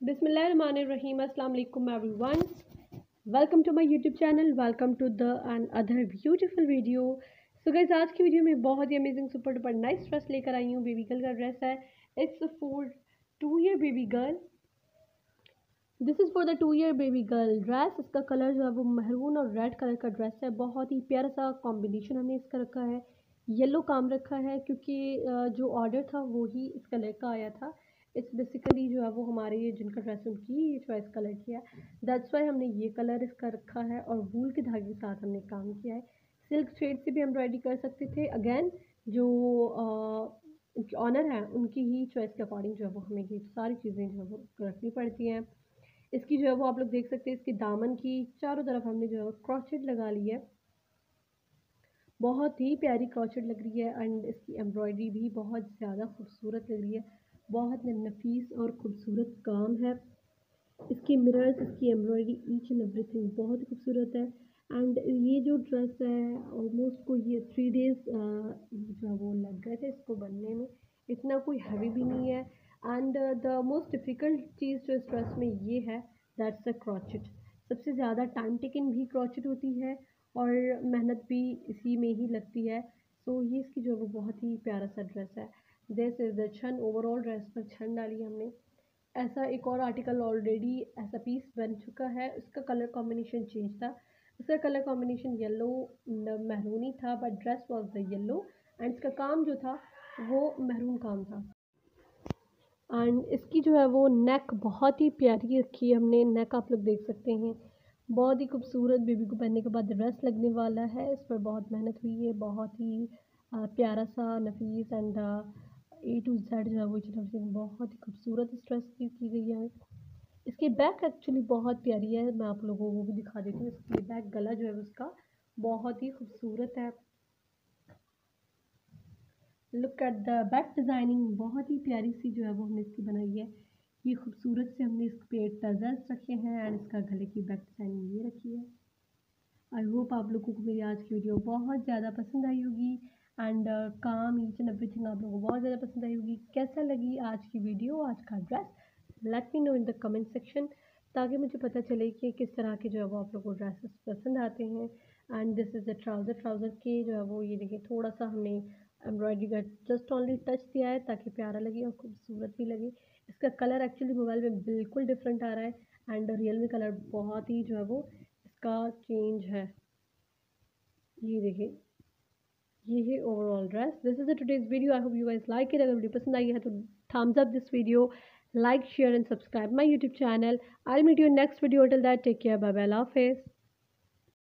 Bismillahirrahmanirrahim. Assalamu alaikum everyone. Welcome to my YouTube channel. Welcome to the another beautiful video. So guys, आज की video में बहुत ही amazing super duper nice dress लेकर आई हूँ. बेबी गर्ल का ड्रेस है. It's for 2 year baby girl. This is for the 2 year baby girl dress. इसका कलर जो है वो महरून और रेड कलर का ड्रेस है. बहुत ही प्यारा सा कॉम्बिनेशन हमने इसका रखा है. येलो काम रखा है क्योंकि जो ऑर्डर था वो ही इस कलर का आया था. इट्स बेसिकली जो है वो हमारे जिनका ड्रेस उनकी चॉइस कलर किया है. दैट्स वाई हमने ये कलर इसका रखा है और वूल के धागे के साथ हमने काम किया है. सिल्क थ्रेड से भी एम्ब्रॉयडरी कर सकते थे. अगेन जो ऑनर है उनकी ही चॉइस के अकॉर्डिंग जो है वो हमें ये सारी चीज़ें जो है वो रखनी पड़ती हैं. इसकी जो है वो आप लोग देख सकते हैं. इसके दामन की चारों तरफ हमने जो है क्रॉचेट लगा ली है. बहुत ही प्यारी क्रॉचेट लग रही है एंड इसकी एम्ब्रॉयडरी भी बहुत ज़्यादा खूबसूरत लग रही है. बहुत नफीस और ख़ूबसूरत काम है. इसकी मिरर्स, इसकी एम्ब्रॉयडरी, ईच एंड एवरीथिंग बहुत ही खूबसूरत है. एंड ये जो ड्रेस है ऑलमोस्ट को ये 3 days जो है वो लग गए थे इसको बनने में. इतना कोई हैवी भी नहीं है. एंड द मोस्ट डिफ़िकल्ट चीज़ जो इस ड्रेस में ये है दैट्स द क्रॉचेट. सबसे ज़्यादा टाइम टेकिंग भी क्रॉचेट होती है और मेहनत भी इसी में ही लगती है. सो ये इसकी जो है वो बहुत ही प्यारा सा ड्रेस है. दिस इज़ द छन. ओवरऑल ड्रेस पर छन डाली हमने. ऐसा एक और आर्टिकल ऑलरेडी ऐसा पीस बन चुका है. उसका कलर कॉम्बिनेशन चेंज था. उसका कलर कॉम्बिनेशन येलो महरूनी था but dress was the yellow and इसका काम जो था वो महरून काम था. एंड इसकी जो है वो नेक बहुत ही प्यारी रखी है हमने. नेक आप लोग देख सकते हैं बहुत ही खूबसूरत. बेबी को पहनने के बाद ड्रेस लगने वाला है. इस पर बहुत मेहनत हुई है. बहुत ही प्यारा सा नफीस एंड A to Z जो है वो बहुत ही खूबसूरत इस ड्रेस की गई है. इसकी बैक एक्चुअली बहुत प्यारी है. मैं आप लोगों को वो भी दिखा देती हूँ. इसकी बैक गला जो है उसका बहुत ही खूबसूरत है. Look at the back designing. बहुत ही प्यारी सी जो है वो हमने इसकी बनाई है. ये खूबसूरत से हमने इस पे टजल्स रखे हैं एंड इसका गले की बैक डिज़ाइनिंग ये रखी है. आई होप आप लोगों को मेरी आज की वीडियो बहुत ज़्यादा पसंद आई होगी एंड काम ईच एंड एवरीथिंग आप लोगों को बहुत ज़्यादा पसंद आई होगी. कैसा लगी आज की वीडियो, आज का dress? Let me know in the comment section ताकि मुझे पता चले कि किस तरह के जो है वो आप लोगों को ड्रेसेस पसंद आते हैं. And this is the trouser के जो है वो ये देखिए थोड़ा सा हमने एम्ब्रॉयडरी का जस्ट ओनली टच दिया है ताकि प्यारा लगे और खूबसूरत भी लगे. इसका कलर एक्चुअली मोबाइल में बिल्कुल डिफरेंट आ रहा है एंड रियल में कलर बहुत ही जो है वो इसका चेंज है. ये देखिए ये है overall dress. This is the today's video. I hope you guys like it. अगर वीडियो पसंद आई है तो thumbs up this video, like, share and subscribe my YouTube channel. I'll meet you in next video. Till that, take care. Bye bye. Allah Hafiz.